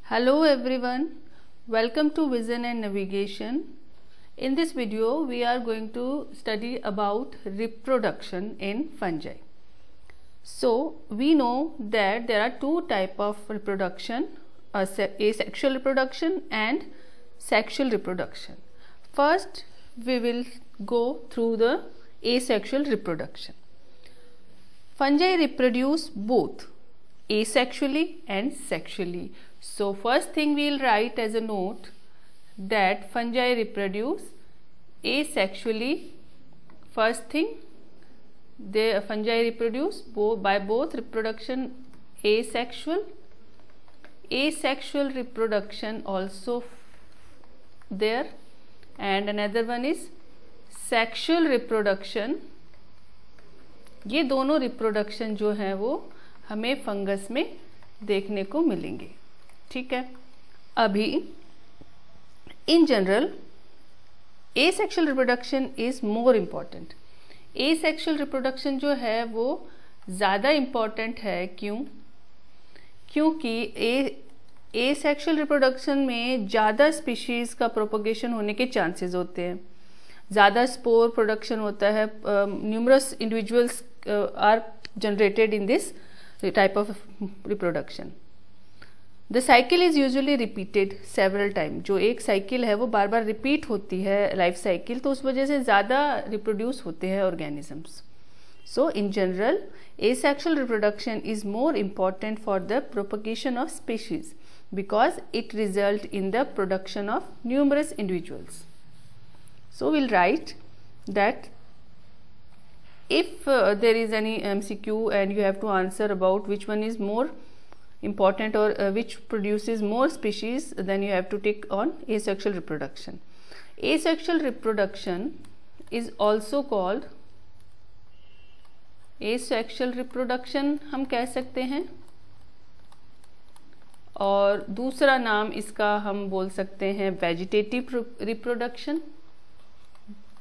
Hello everyone, welcome to Vision and Navigation. In this video we are going to study about reproduction in fungi. So we know that there are two types of reproduction, asexual reproduction and sexual reproduction. First we will go through the asexual reproduction. Fungi reproduce both asexually and sexually. So first thing we will write as a note that fungi reproduce asexually. First thing, the fungi reproduce by both reproduction asexual reproduction also there, and another one is sexual reproduction. ये दोनों reproduction जो है वो हमें fungus में देखने को मिलेंगे. ठीक है. अभी in general asexual reproduction is more important. Asexual reproduction जो है वो ज़्यादा इम्पॉर्टेंट है. क्योंकि एसेक्सुअल रिप्रोडक्शन में ज़्यादा स्पीशीज़ का प्रोपगेशन होने के चांसेस होते हैं, ज़्यादा स्पोर प्रोडक्शन होता है, numerous individuals are generated in this type of reproduction. The cycle is usually repeated several time. जो एक साइकिल है वो बार बार रिपीट होती है, लाइफ साइकिल, तो उस वजह से ज़्यादा रिप्रोड्यूस होते हैं organisms. So in general asexual reproduction is more important for the propagation of species because it result in the production of numerous individuals. So we'll write that if there is any MCQ and you have to answer about which one is more important or which produces more species, then you have to tick on asexual reproduction. Asexual reproduction is also called asexual reproduction हम कह सकते हैं, और दूसरा नाम इसका हम बोल सकते हैं वेजिटेटिव रिप्रोडक्शन.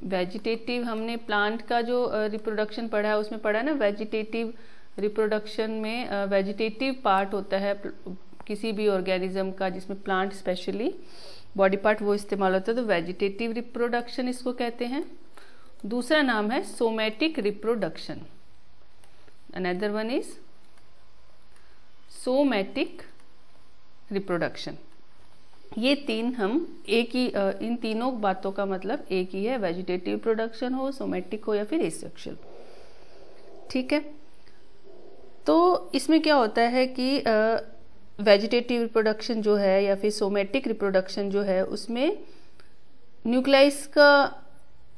वेजिटेटिव हमने प्लांट का जो रिप्रोडक्शन पढ़ा है उसमें पढ़ा है ना. वेजिटेटिव रिप्रोडक्शन में वेजिटेटिव पार्ट होता है किसी भी ऑर्गेनिज्म का, जिसमें प्लांट स्पेशली बॉडी पार्ट वो इस्तेमाल होता है, तो वेजिटेटिव रिप्रोडक्शन इसको कहते हैं. दूसरा नाम है somatic reproduction. Another one is somatic reproduction. ये तीन हम एक ही, इन तीनों बातों का मतलब एक ही है, वेजिटेटिव प्रोडक्शन हो, सोमैटिक हो या फिर एसेक्सुअल. ठीक है. तो इसमें क्या होता है कि वेजिटेटिव रिप्रोडक्शन जो है या फिर सोमैटिक रिप्रोडक्शन जो है उसमें न्यूक्लियस का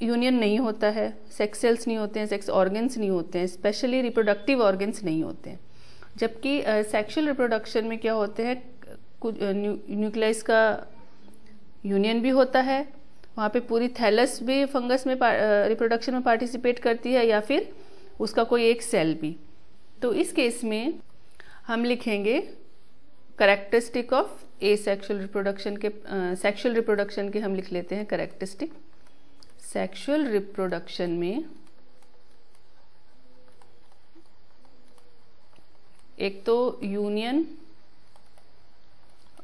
यूनियन नहीं होता है, सेक्स सेल्स नहीं होते हैं, सेक्स ऑर्गन्स नहीं होते हैं, स्पेशली रिप्रोडक्टिव ऑर्गन्स नहीं होते हैं. जबकि सेक्सुअल रिप्रोडक्शन में क्या होते हैं, कुछ न्यूक्लियस का यूनियन भी होता है, वहाँ पे पूरी थैलस भी फंगस में रिप्रोडक्शन में पार्टिसिपेट करती है या फिर उसका कोई एक सेल भी. तो इस केस में हम लिखेंगे कैरेक्टरिस्टिक ऑफ एसेक्सुअल रिप्रोडक्शन के, सेक्सुअल रिप्रोडक्शन के हम लिख लेते हैं कैरेक्टरिस्टिक. सेक्सुअल रिप्रोडक्शन में एक तो यूनियन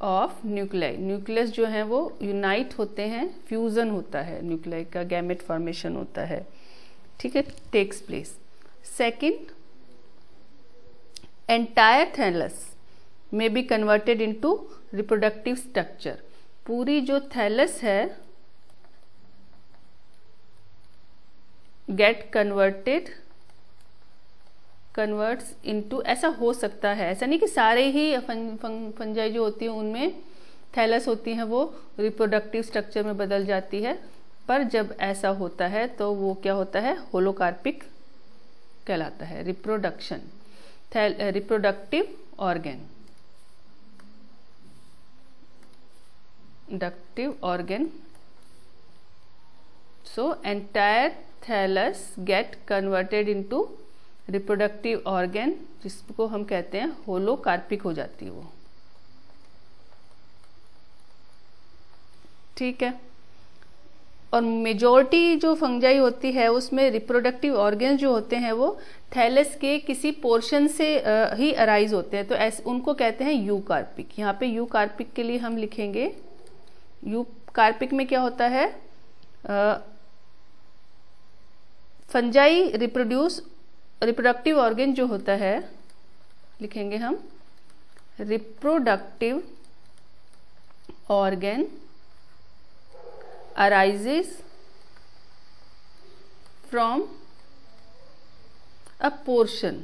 ऑफ न्यूक्लियाई, न्यूक्लियस जो है वो यूनाइट होते हैं, फ्यूजन होता है, न्यूक्लियाई का गैमेट फॉर्मेशन होता है. ठीक है, takes place. Second, entire thallus में be converted into reproductive structure. पूरी जो थैलस है गेट कन्वर्ट्स इनटू, ऐसा हो सकता है, ऐसा नहीं कि सारे ही फंजाई जो होती हैं उनमें थैलस होती हैं वो रिप्रोडक्टिव स्ट्रक्चर में बदल जाती है, पर जब ऐसा होता है तो वो क्या होता है, होलोकार्पिक कहलाता है. Reproduction reproductive organ. So entire thallus get converted into reproductive organ, जिसको हम कहते हैं होलोकार्पिक हो जाती है वो. ठीक है. और मेजॉरिटी जो फंजाई होती है उसमें रिप्रोडक्टिव ऑर्गन्स जो होते हैं वो थैलस के किसी पोर्शन से ही अराइज होते हैं, तो ऐसे उनको कहते हैं यूकार्पिक। यहाँ पे यूकार्पिक के लिए हम लिखेंगे, यूकार्पिक में क्या होता है, फंजाई रिप्रोडक्टिव ऑर्गन जो होता है, लिखेंगे हम reproductive organ arises from a portion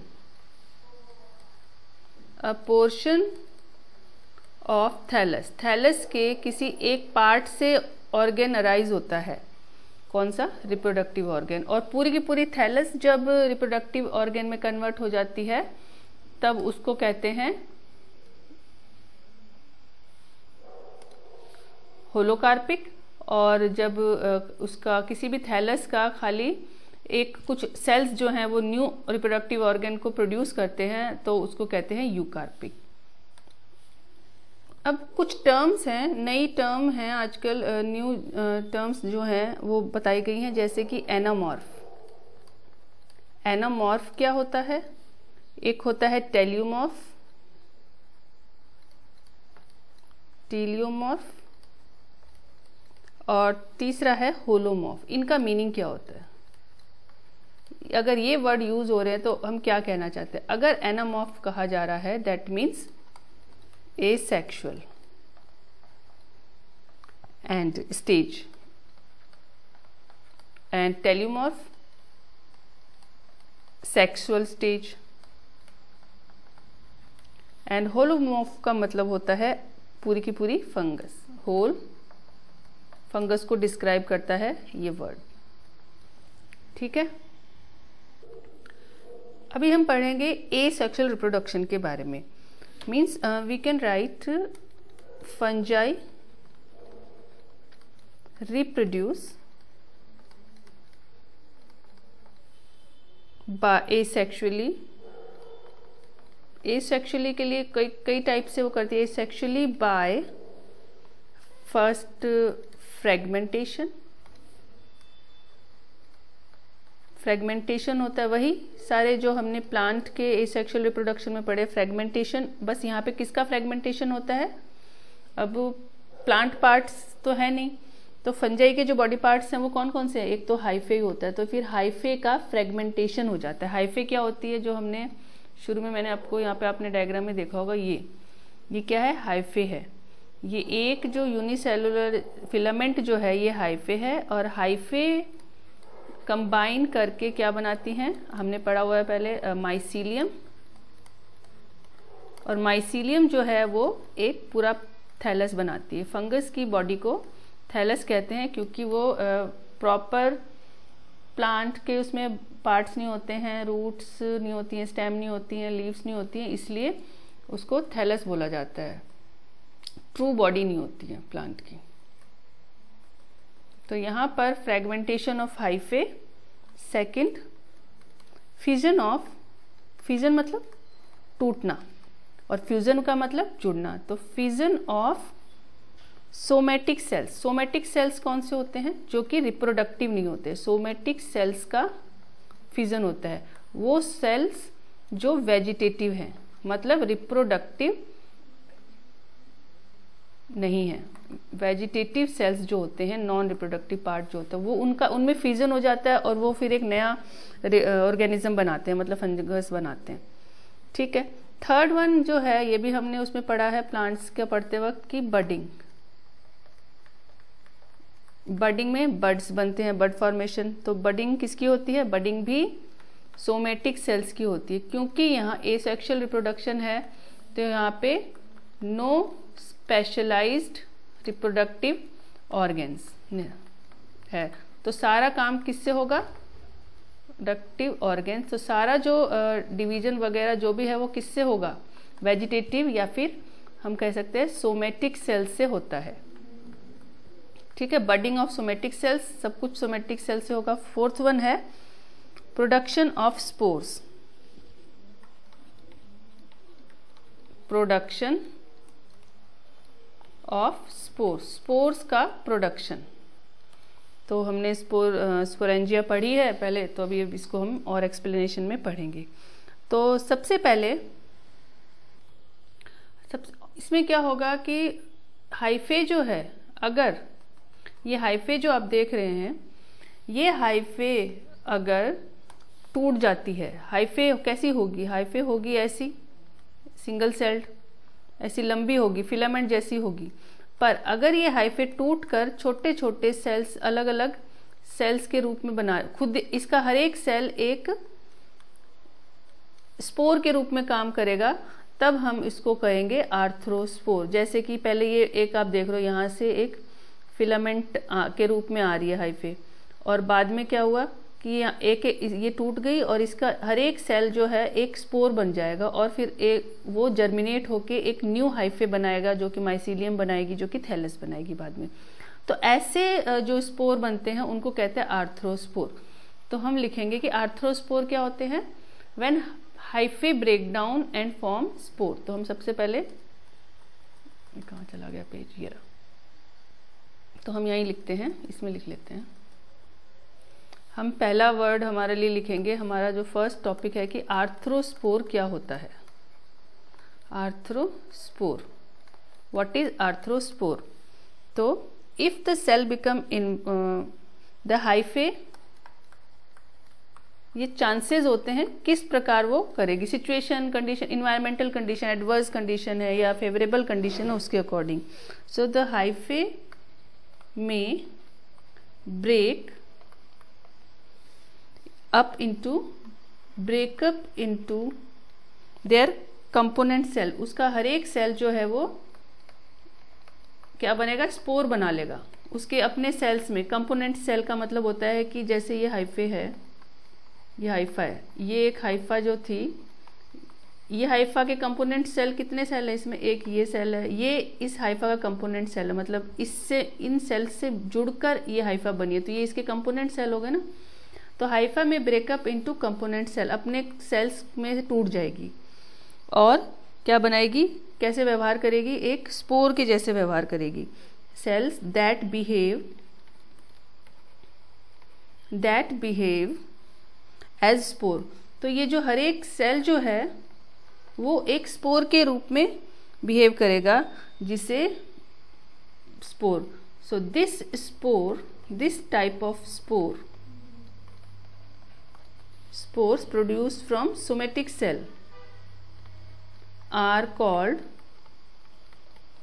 of thallus। Thallus के किसी एक पार्ट से ऑर्गन अराइज होता है, कौन सा, रिप्रोडक्टिव ऑर्गन। और पूरी की पूरी थैलस जब रिप्रोडक्टिव ऑर्गन में कन्वर्ट हो जाती है तब उसको कहते हैं होलोकार्पिक। और जब उसका किसी भी थैलस का खाली एक कुछ सेल्स जो हैं वो न्यू रिप्रोडक्टिव ऑर्गन को प्रोड्यूस करते हैं तो उसको कहते हैं यूकार्पिक। अब कुछ टर्म्स हैं, नई टर्म हैं आजकल, न्यू टर्म्स जो हैं वो बताई गई हैं, जैसे कि एनामॉर्फ। एनामॉर्फ क्या होता है, एक होता है टेलियोमॉर्फ, टीलियोमॉर्फ, और तीसरा है होलोमॉर्फ। इनका मीनिंग क्या होता है, अगर ये वर्ड यूज हो रहे हैं तो हम क्या कहना चाहते हैं। अगर एनामॉर्फ कहा जा रहा है that means asexual and stage, and teleomorph sexual stage, and holomorph का मतलब होता है पूरी की पूरी फंगस। होल फंगस को डिस्क्राइब करता है ये वर्ड, ठीक है। अभी हम पढ़ेंगे एसेक्सुअल रिप्रोडक्शन के बारे में। Means we can write fungi reproduce asexually. Asexually के लिए कई टाइप से वो करती है। Asexually by first fragmentation, fragmentation होता है वही सारे जो हमने प्लांट के एसेक्सुअल रिप्रोडक्शन में पढ़े, फ्रेगमेंटेशन। बस यहाँ पे किसका फ्रेगमेंटेशन होता है, अब प्लांट पार्ट्स तो है नहीं, तो फंजाई के जो बॉडी पार्ट्स हैं वो कौन कौन से हैं, एक तो हाइफे होता है, तो फिर हाइफे का फ्रेगमेंटेशन हो जाता है। हाइफे क्या होती है, जो हमने शुरू में मैंने आपको यहाँ पे आपने डायग्राम में देखा होगा, ये क्या है, हाइफे है। ये एक जो यूनिसेलुलर फिलामेंट जो है ये हाइफे है, और हाइफे कंबाइन करके क्या बनाती हैं, हमने पढ़ा हुआ है पहले, माइसीलियम। और माइसीलियम जो है वो एक पूरा थैलस बनाती है। फंगस की बॉडी को थैलस कहते हैं क्योंकि वो प्रॉपर प्लांट के उसमें पार्ट्स नहीं होते हैं, रूट्स नहीं होती हैं, स्टेम नहीं होती हैं, लीव्स नहीं होती हैं, इसलिए उसको थैलस बोला जाता है। ट्रू बॉडी नहीं होती है प्लांट की। तो यहाँ पर fragmentation of hyphae, second fusion of, fusion मतलब टूटना और फ्यूजन का मतलब जुड़ना, तो fusion of somatic cells. Somatic cells कौन से होते हैं, जो कि रिप्रोडक्टिव नहीं होते। सोमेटिक सेल्स का फ्यूजन होता है वो सेल्स जो वेजिटेटिव हैं, मतलब रिप्रोडक्टिव नहीं है। वेजिटेटिव सेल्स जो होते हैं, नॉन रिप्रोडक्टिव पार्ट जो होता है, वो उनमें फ्यूजन हो जाता है और वो फिर एक नया ऑर्गेनिज्म बनाते हैं, मतलब फंगस बनाते हैं, ठीक है। थर्ड वन जो है, ये भी हमने उसमें पढ़ा है प्लांट्स के पढ़ते वक्त की बडिंग। बडिंग में बड्स बनते हैं, बड फॉर्मेशन। तो बडिंग किसकी होती है, बडिंग भी सोमेटिक सेल्स की होती है। क्योंकि यहाँ एसेक्सुअल रिप्रोडक्शन है तो यहाँ पे नो स्पेशलाइज्ड रिप्रोडक्टिव ऑर्गन्स है, तो सारा काम किससे होगा, रिप्रोडक्टिव ऑर्गन्स। तो सारा जो डिवीजन वगैरह जो भी है वो किससे होगा, वेजिटेटिव या फिर हम कह सकते हैं सोमेटिक सेल्स से होता है, ठीक है। बडिंग ऑफ सोमेटिक सेल्स, सब कुछ सोमेटिक सेल से होगा। फोर्थ वन है production of spores. Production of spores, spores का प्रोडक्शन। तो हमने स्पोरेंजिया पढ़ी है पहले, तो अभी इसको हम और एक्सप्लेनेशन में पढ़ेंगे। तो सबसे पहले इसमें क्या होगा कि हाइफे जो है, अगर ये हाइफे जो आप देख रहे हैं, ये हाइफे अगर टूट जाती है, हाइफे कैसी होगी, हाइफे होगी ऐसी सिंगल सेल्ड, ऐसी लंबी होगी, फिलामेंट जैसी होगी। पर अगर ये हाइफे टूटकर छोटे छोटे सेल्स, अलग अलग सेल्स के रूप में बना, खुद इसका हर एक सेल एक स्पोर के रूप में काम करेगा, तब हम इसको कहेंगे आर्थ्रोस्पोर। जैसे कि पहले ये एक आप देख रहे हो, यहाँ से एक फिलामेंट के रूप में आ रही है हाइफे, और बाद में क्या हुआ कि ये टूट गई और इसका हर एक सेल जो है एक स्पोर बन जाएगा, और फिर वो जर्मिनेट होके एक न्यू हाइफे बनाएगा, जो कि माइसीलियम बनाएगी, जो कि थैलस बनाएगी बाद में। तो ऐसे जो स्पोर बनते हैं उनको कहते हैं आर्थ्रोस्पोर। तो हम लिखेंगे कि आर्थ्रोस्पोर क्या होते हैं, when hyphae break down and form spore. तो हम सबसे पहले, कहाँ चला गया पेज, ये रहा, तो हम यहीं लिखते हैं, इसमें लिख लेते हैं। हम पहला वर्ड हमारे लिए लिखेंगे, हमारा जो फर्स्ट टॉपिक है कि आर्थ्रोस्पोर क्या होता है। Arthrospore, what is arthrospore. तो if the cell become in the hyphae, ये चांसेस होते हैं किस प्रकार वो करेगी, situation, condition, environmental condition, adverse condition है या फेवरेबल कंडीशन है, उसके अकॉर्डिंग। सो द हाइफे में break up into breakup into their component cell, उसका हर एक सेल जो है वो क्या बनेगा, स्पोर बना लेगा उसके अपने सेल्स में। कंपोनेंट सेल का मतलब होता है कि जैसे ये हाइफे है, ये हाइफा है, ये एक हाइफा जो थी, ये हाइफा के कंपोनेंट सेल कितने सेल है इसमें, एक ये सेल है, ये इस हाइफा का कंपोनेंट सेल है, मतलब इससे, इन सेल से जुड़कर ये हाइफा बनी है, तो ये इसके कंपोनेंट सेल हो गए ना। तो हाइफा में ब्रेकअप इनटू कंपोनेंट सेल, अपने सेल्स में टूट जाएगी और क्या बनाएगी, कैसे व्यवहार करेगी, एक स्पोर के जैसे व्यवहार करेगी। Cells that behave as spore. तो ये जो हर एक सेल जो है वो एक स्पोर के रूप में बिहेव करेगा, जिसे spore. So this spore, this type of spore, spores produced from somatic cell are called,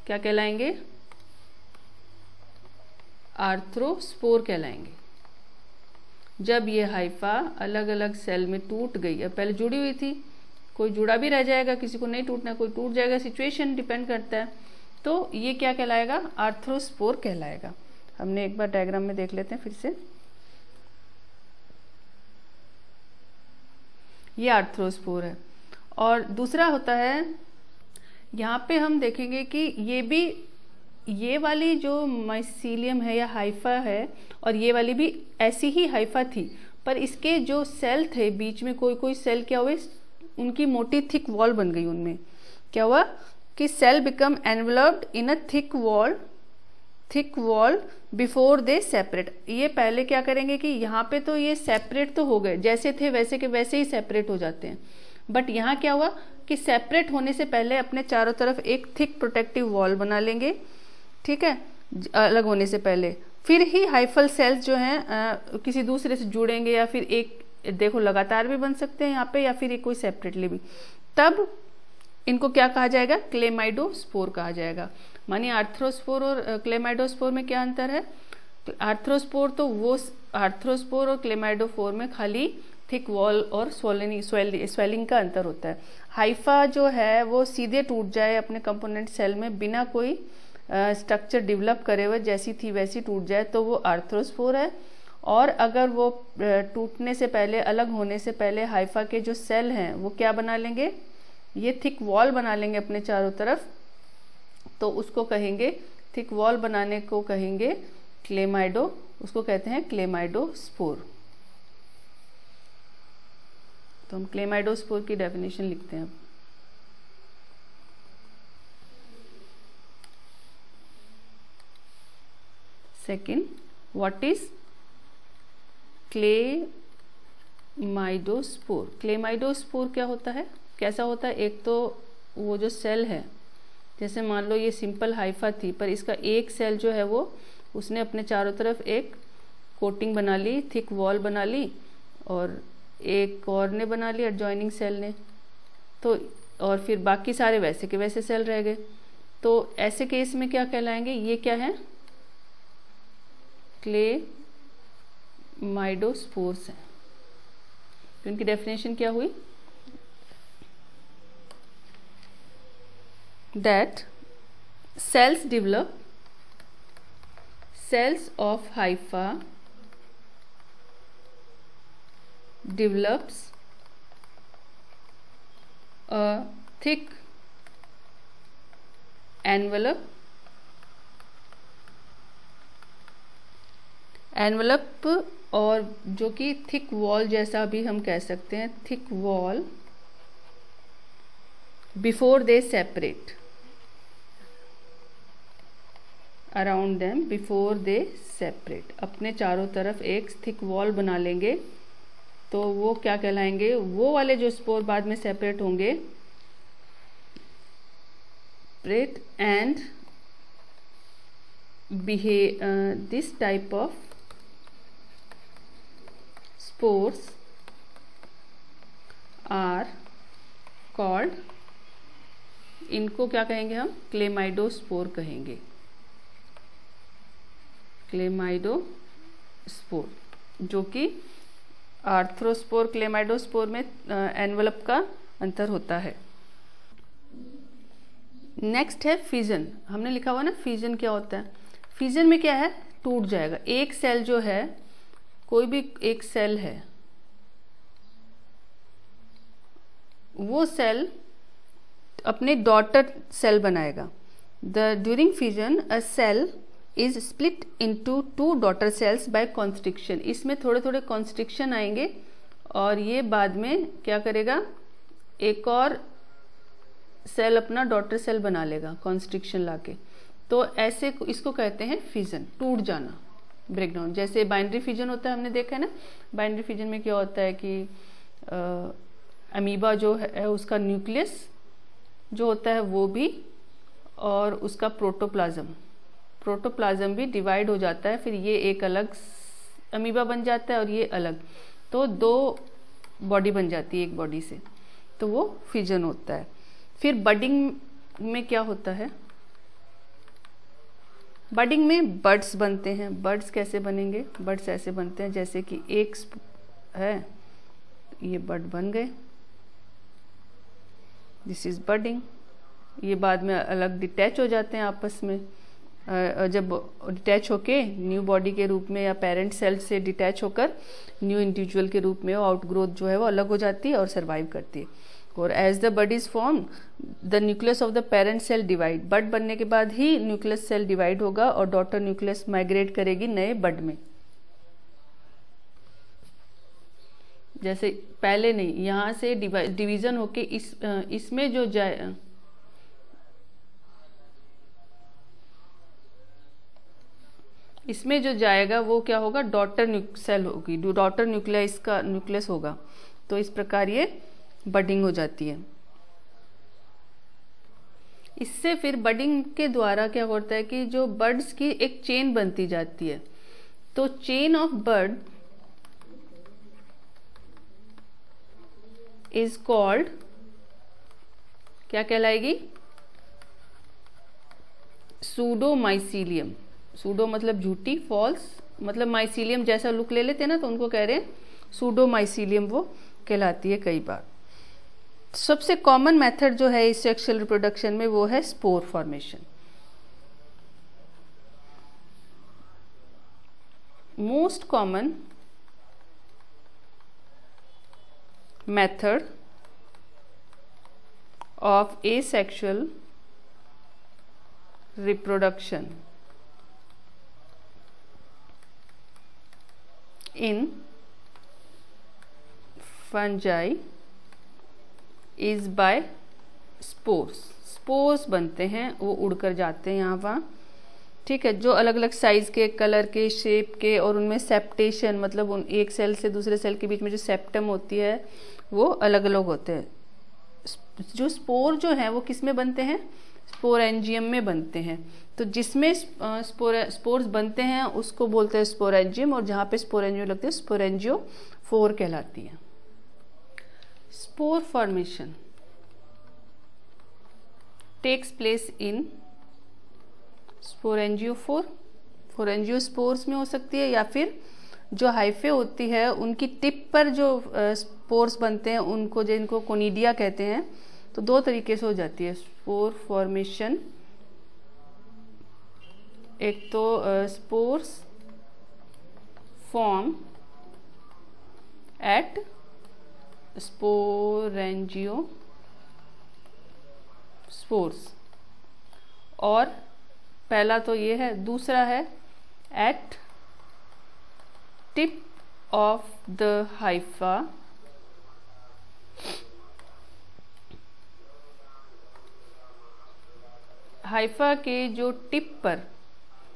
क्या कहलाएंगे, आर्थ्रोस्पोर कहलाएंगे। जब ये हाइफा अलग अलग सेल में टूट गई, अब पहले जुड़ी हुई थी, कोई जुड़ा भी रह जाएगा, किसी को नहीं टूटना, कोई टूट जाएगा, सिचुएशन डिपेंड करता है, तो ये क्या कहलाएगा, आर्थ्रोस्पोर कहलाएगा। हमने एक बार डायग्राम में देख लेते हैं फिर से। ये आर्थ्रोस्पोर है। और दूसरा होता है, यहाँ पे हम देखेंगे कि ये भी, ये वाली जो माइसीलियम है या हाइफा है, और ये वाली भी ऐसी ही हाइफा थी, पर इसके जो सेल थे बीच में, कोई कोई सेल क्या हुए, उनकी मोटी थिक वॉल बन गई। उनमें क्या हुआ कि cell become enveloped in a thick wall before they separate. ये पहले क्या करेंगे कि यहाँ पे तो ये सेपरेट तो हो गए, जैसे थे वैसे के वैसे ही सेपरेट हो जाते हैं, बट यहाँ क्या हुआ कि सेपरेट होने से पहले अपने चारों तरफ एक थिक प्रोटेक्टिव वॉल बना लेंगे, ठीक है, अलग होने से पहले। फिर ही हाइफल सेल्स जो हैं किसी दूसरे से जुड़ेंगे, या फिर एक, देखो लगातार भी बन सकते हैं यहाँ पे, या फिर एक कोई सेपरेटली भी, तब इनको क्या कहा जाएगा, क्लेमाइडोस्पोर कहा जाएगा। मानिए आर्थ्रोस्पोर और क्लेमाइडोस्पोर में क्या अंतर है, तो आर्थ्रोस्पोर तो वो, आर्थ्रोस्पोर और क्लेमाइडोफोर में खाली थिक वॉल और स्वेलिंग का अंतर होता है। हाइफा जो है वो सीधे टूट जाए अपने कंपोनेंट सेल में, बिना कोई स्ट्रक्चर डेवलप करे हुए, जैसी थी वैसी टूट जाए, तो वो आर्थ्रोस्पोर है। और अगर वो टूटने से पहले, अलग होने से पहले हाइफा के जो सेल हैं वो क्या बना लेंगे, ये थिक वॉल बना लेंगे अपने चारों तरफ, तो उसको कहेंगे, थिक वॉल बनाने को कहेंगे क्लेमाइडो, उसको कहते हैं क्लेमाइडोस्पोर। तो हम क्लेमाइडोस्पोर की डेफिनेशन लिखते हैं। Second, what is chlamydospore. Chlamydospore क्या होता है, कैसा होता है? एक तो वो जो सेल है, जैसे मान लो ये सिंपल हाइफा थी, पर इसका एक सेल जो है वो उसने अपने चारों तरफ एक कोटिंग बना ली, थिक वॉल बना ली, और एक और ने बना ली एडजॉइनिंग सेल ने, तो और फिर बाकी सारे वैसे के वैसे सेल रह गए। तो ऐसे केस में क्या कहलाएंगे? ये क्या है? क्लेमाइडोस्पोर्स हैं। तो इनकी डेफिनेशन क्या हुई? That cells of hypha develops a thick envelope और जो कि थिक वॉल जैसा भी हम कह सकते हैं, thick wall before they separate around them before they separate. अपने चारों तरफ एक थिक वॉल बना लेंगे, तो वो क्या कहलाएंगे? वो वाले जो स्पोर बाद में सेपरेट होंगे, and behave this type of spores are called, इनको क्या कहेंगे हम? क्लेमाइडोस्पोर कहेंगे। क्लेमाइडोस्पोर, जो कि आर्थ्रोस्पोर क्लेमाइडोस्पोर में एनवलप का अंतर होता है। नेक्स्ट है फिजन। हमने लिखा हुआ ना फिजन क्या होता है? फिजन में क्या है? टूट जाएगा। एक सेल जो है, कोई भी एक सेल है, वो सेल अपने डॉटर सेल बनाएगा। During fission a cell is split into 2 daughter cells by constriction. इसमें थोड़े थोड़े कॉन्स्ट्रिक्शन आएंगे और ये बाद में क्या करेगा? एक और सेल अपना डॉटर सेल बना लेगा कॉन्स्ट्रिक्शन लाके। तो ऐसे इसको कहते हैं फिजन, टूट जाना, ब्रेकडाउन। जैसे बाइनरी फिजन होता है, हमने देखा है ना। बाइनरी फिजन में क्या होता है कि अमीबा जो है उसका न्यूक्लियस जो होता है वो भी, और उसका प्रोटोप्लाज्म भी डिवाइड हो जाता है। फिर ये एक अलग अमीबा बन जाता है और ये अलग, तो 2 बॉडी बन जाती है एक बॉडी से, तो वो फिजन होता है। फिर बडिंग में क्या होता है? बडिंग में बड्स बनते हैं। बड्स कैसे बनेंगे? बड्स ऐसे बनते हैं जैसे कि एक है, ये बड बन गए, दिस इज बडिंग। ये बाद में अलग डिटैच हो जाते हैं आपस में। जब डिटैच होके न्यू बॉडी के रूप में या पेरेंट सेल से डिटैच होकर न्यू इंडिविजुअल के रूप में वो आउटग्रोथ जो है वो अलग हो जाती है और सर्वाइव करती है। और as the bud is form the nucleus of the parent cell divide. Bud बनने के बाद ही न्यूक्लियस सेल डिवाइड होगा और डॉटर न्यूक्लियस माइग्रेट करेगी नए बड में। जैसे पहले नहीं, यहाँ से डिवीजन होके इसमें जो जाए, इसमें जो जाएगा वो क्या होगा? डॉटर सेल होगी, डॉटर न्यूक्लियस का न्यूक्लियस होगा। तो इस प्रकार ये बडिंग हो जाती है। इससे फिर बडिंग के द्वारा क्या होता है कि जो बर्ड्स की एक चेन बनती जाती है। तो chain of bird is called, क्या कहलाएगी? सूडोमाइसीलियम। सूडो मतलब झूठी, फॉल्स मतलब माइसीलियम जैसा लुक ले लेते हैं ना, तो उनको कह रहे हैं सूडोमाइसीलियम, वो कहलाती है कई बार। सबसे कॉमन मेथड जो है इस सेक्सुअल रिप्रोडक्शन में वो है spore formation. Most common method of asexual reproduction in fungi is by spores। Spores बनते हैं, वो उड़कर जाते हैं यहाँ वहाँ, ठीक है, जो अलग अलग साइज के, कलर के, शेप के, और उनमें सेप्टेशन मतलब उन एक सेल से दूसरे सेल के बीच में जो सेप्टम होती है वो अलग अलग होते हैं। जो स्पोर जो है वो किस में बनते हैं? स्पोरेंजियम में बनते हैं। तो जिसमें स्पोर्स बनते हैं उसको बोलते हैं स्पोरेंजियम, और जहाँ पे स्पोरेंजियम लगते हैं स्पोरेंजियोफोर कहलाती है। Spore formation takes place in sporangiophore, sporangiospores में हो सकती है, या फिर जो हाइफे होती है उनकी टिप पर जो स्पोर्स बनते हैं उनको, जिनको कोनिडिया कहते हैं, तो दो तरीके से हो जाती है स्पोर फॉर्मेशन। एक तो स्पोर्स फॉर्म एट स्पोरेंजियोस्पोर्स, और पहला तो ये है, दूसरा है at tip of the hypha hypha के जो टिप पर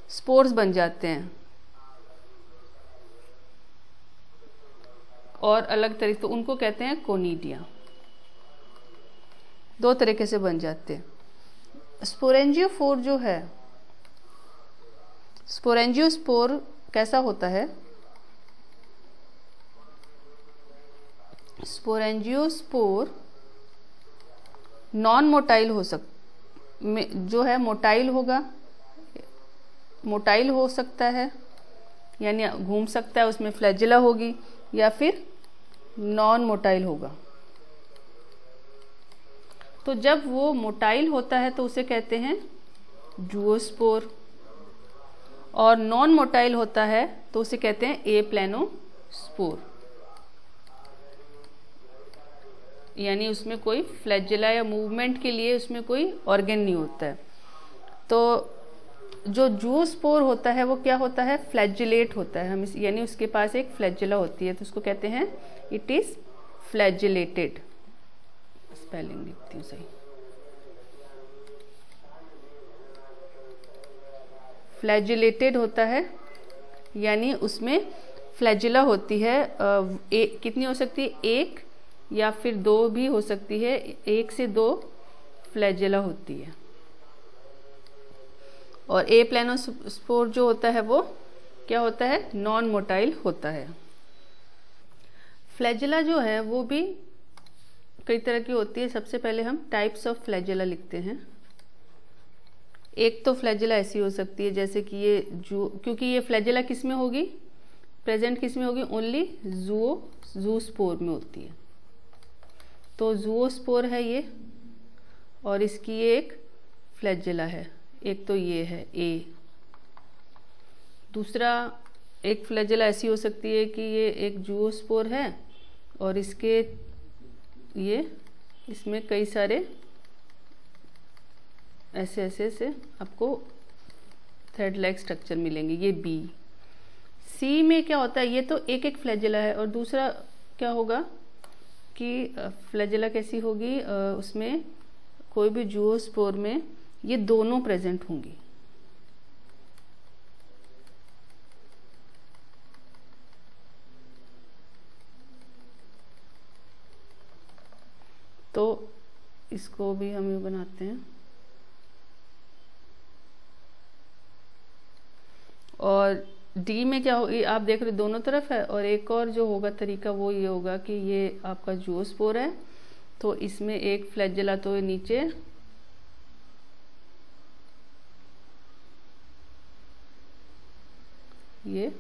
स्पोर्स बन जाते हैं और अलग तरीके, तो उनको कहते हैं कोनिडिया। दो तरीके से बन जाते हैं। स्पोरेंजियोफोर जो है, स्पोरेंजियोस्पोर कैसा होता है? स्पोरेंजियोस्पोर नॉन मोटाइल हो जो है मोटाइल होगा, मोटाइल हो सकता है यानी घूम सकता है, उसमें फ्लैजिला होगी, या फिर नॉन मोटाइल होगा। तो जब वो मोटाइल होता है तो उसे कहते हैं जूओस्पोर, और नॉन मोटाइल होता है तो उसे कहते हैं एप्लेनोस्पोर, यानी उसमें कोई फ्लैजिला या मूवमेंट के लिए उसमें कोई ऑर्गन नहीं होता है। तो जो जूओस्पोर होता है वो क्या होता है? फ्लैजिलेट होता है, यानी उसके पास एक फ्लैजिला होती है, तो उसको कहते हैं इट इज फ्लैजिलेटेड। स्पेलिंग लिखती हूँ सही, फ्लैजिलेटेड होता है, यानी उसमें फ्लैजिला होती है। कितनी हो सकती है? एक या फिर दो भी हो सकती है, 1 से 2 फ्लैजिला होती है। और एप्लेनोस्पोर जो होता है वो क्या होता है? नॉन मोटाइल होता है। फ्लैजिला जो है वो भी कई तरह की होती है। सबसे पहले हम टाइप्स ऑफ फ्लैजिला लिखते हैं। एक तो फ्लैजिला ऐसी हो सकती है जैसे कि ये क्योंकि ये फ्लैजिला किस में होगी? प्रेजेंट किस में होगी? ओनली जूस्पोर में होती है। तो जूओस्पोर है ये, और इसकी ये एक फ्लैजिला है। एक तो ये है ए। दूसरा एक फ्लैजिला ऐसी हो सकती है कि ये एक जूओस्पोर है और इसमें कई सारे ऐसे ऐसे से आपको थ्रेड लाइक स्ट्रक्चर मिलेंगे। ये बी। सी में क्या होता है? ये तो एक एक फ्लैजिला है, और दूसरा क्या होगा कि फ्लैजिला कैसी होगी? उसमें कोई भी जूओस्पोर में ये दोनों प्रेजेंट होंगी। तो इसको भी हम ये बनाते हैं। और डी में क्या होगी? आप देख रहे दोनों तरफ है। और एक और जो होगा तरीका वो ये होगा कि ये आपका जूओस्पोर है, तो इसमें एक फ्लैजिला तो नीचे, ये,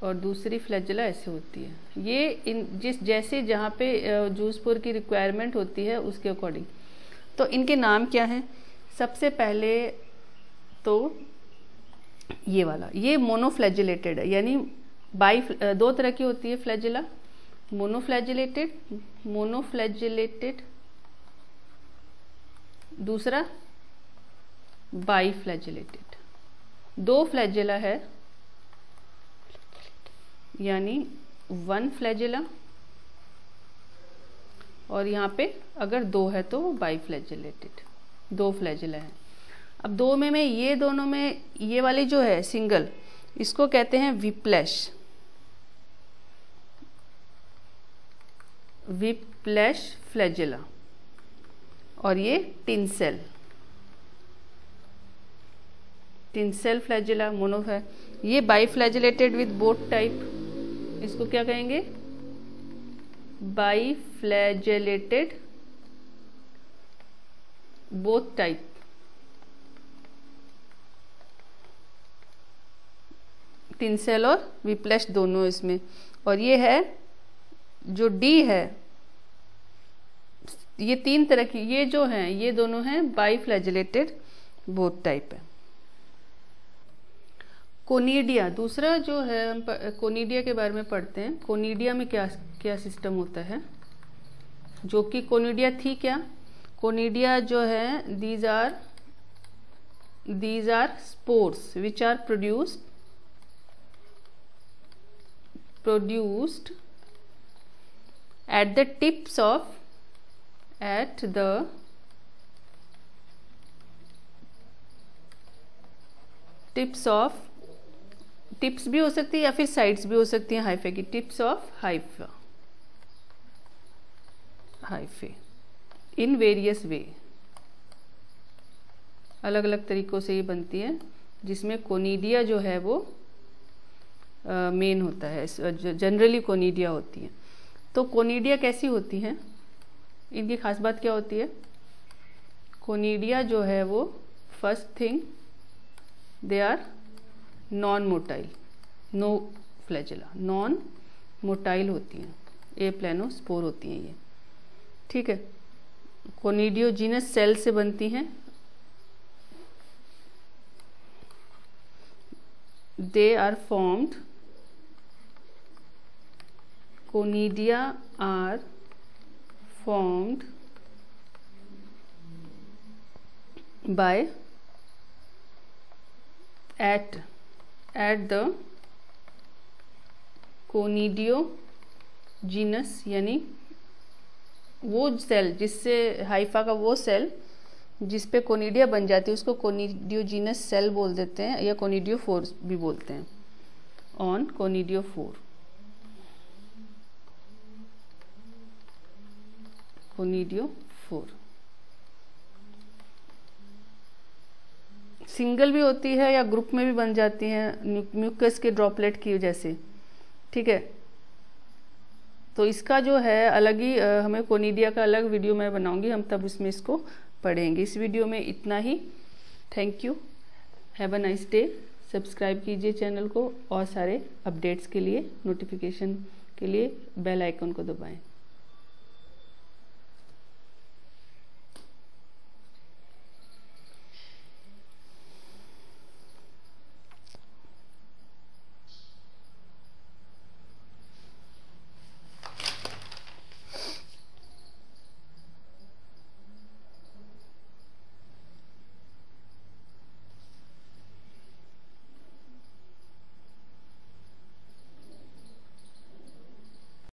और दूसरी फ्लैजिला ऐसे होती है। ये जैसे जहाँ पे जूओस्पोर की रिक्वायरमेंट होती है उसके अकॉर्डिंग। तो इनके नाम क्या हैं? सबसे पहले तो ये वाला, ये मोनोफ्लैजिलेटेड है, यानी दो तरह की होती है फ्लैजिला। मोनोफ्लैजिलेटेड, दूसरा बाईफ्लैजिलेटेड। दो फ्लैजिला है, यानी 1 फ्लैजिला, और यहाँ पे अगर 2 है तो बाईफ्लैजिलेटेड, 2 फ्लैजिला है। अब दो में ये दोनों में ये वाली जो है सिंगल, इसको कहते हैं विप्लैश, विप्लैश फ्लैजेला, और ये टिंसेल, टिंसेल फ्लैजेला मोनोफै। ये बाईफ्लैजेलेटेड विद बोथ टाइप, इसको क्या कहेंगे, बाईफ्लैजेलेटेड बोथ टाइप। टिंसेल और विप्लैश दोनों इसमें। और ये है जो डी है, ये तीन तरह की, ये जो हैं ये दोनों हैं बाईफ्लैजेलेटेड बोथ टाइप है। कोनिडिया दूसरा जो है, हम कोनिडिया के बारे में पढ़ते हैं। कोनिडिया में क्या क्या सिस्टम होता है, जो कि कोनिडिया थी क्या, कोनिडिया जो है these are spores which are produced at the tips of tips भी हो सकती है या फिर साइड्स भी हो सकती हैं हाइफे की, tips of hyphae in various वे, अलग अलग तरीकों से ये बनती है, जिसमें कोनिडिया जो है वो मेन होता है, जनरली कोनिडिया होती है। तो कोनिडिया कैसी होती हैं, इनकी खास बात क्या होती है, कोनिडिया जो है वो first thing they are non motile, no flagella, non motile होती हैं, ए प्लेनोस्पोर होती हैं ये, ठीक है। कोनिडियोजिनस सेल से बनती हैं, they are formed, conidia are formed by at the conidiogenous, यानी वो सेल जिससे हाइफा का वो सेल जिस पे कोनिडिया बन जाती है उसको कोनिडियोजिनस सेल बोल देते हैं, या कोनिडियोफोर भी बोलते हैं, ऑन कोनिडियोफोर, कोनिडियोफोर। सिंगल भी होती है या ग्रुप में भी बन जाती हैं, म्यूकस के ड्रॉपलेट की वजह से, ठीक है। तो इसका जो है अलग ही हमें कोनिडिया का अलग वीडियो मैं बनाऊंगी, हम तब उसमें इसको पढ़ेंगे। इस वीडियो में इतना ही। Thank you, have a nice day. Subscribe कीजिए चैनल को, और सारे अपडेट्स के लिए, नोटिफिकेशन के लिए बेल आइकन को दबाएं।